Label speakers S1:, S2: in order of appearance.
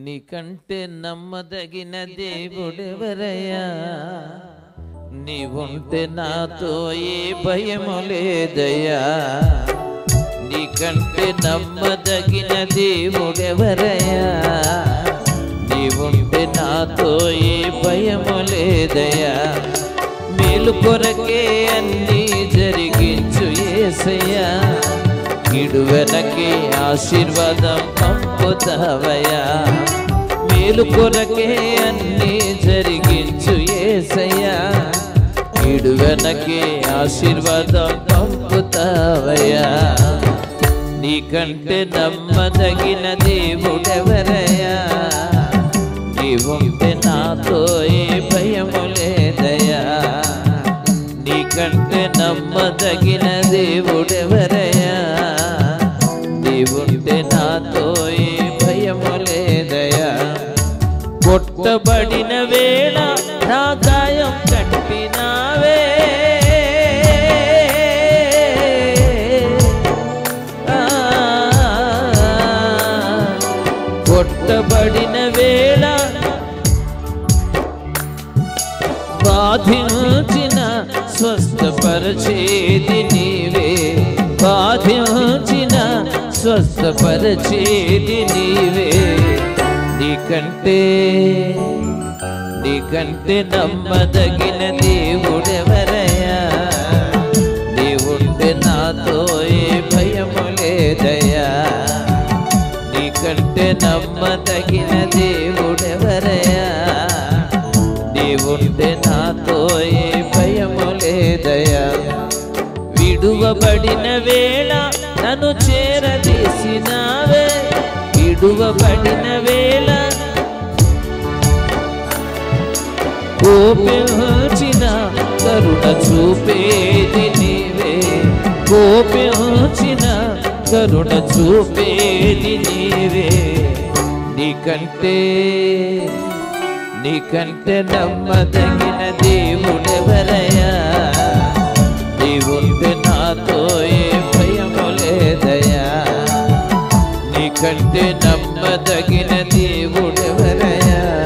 S1: నీకంటే నమ్మదగిన దేవుడెవరయ్యా? నీవుంటే నాతో ఏ భయము లేదయ్యా. నీకంటే నమ్మదగిన దేవుడెవరయ్యా? నీవుంటే నాతో ఏ భయము లేదయ్యా. మేలు కొరకే అన్నీ జరిగించు యేసయ్యా. కీడు వెనకే ఆశీర్వాదం పంపుతావయ్యా. మేలు కొరకే అన్నీ జరిగించు యేసయ్యా. కీడు వెనకే ఆశీర్వాదం పంపుతావయ్యా. నీకంటే నమ్మదగిన దేవుడెవరయ్యా? నీవుంటే నాతో ఏ భయము లేదయ్యా. నీకంటే నమ్మదగిన దేవుడెవరయ్యా? నీవుంటే నాతో ఏ భయము లేదయ్యా. కొట్టబడిన వేళ నా గాయం కట్టినావే. కొట్టబడిన వేళ బాధించిన స్వస్థపరచేది నీవే. బాధించిన స్వస్థపరచేది నీవే. నీకంటే నమ్మదగిన దేవుడెవరయ్యా? నీవుంటే నాతో ఏ భయము లేదయ్యా. నీకంటే నమ్మదగిన దేవుడెవరయ్యా? నీవుంటే నాతో ఏ భయము లేదయ్యా. విడువబడిన వేళ నన్ను చేరదీసినావే. విడువబడిన వేళ కోపించిన కరుణ చూపేది నీవే. కోపించిన కరుణ చూపేది నీవే. నీకంటే నమ్మదగిన దేవుడెవరయ్యా? నీవుంటే నాతో ఏ భయము లేదయ్యా. నీకంటే నమ్మదగిన దేవుడెవరయ్యా?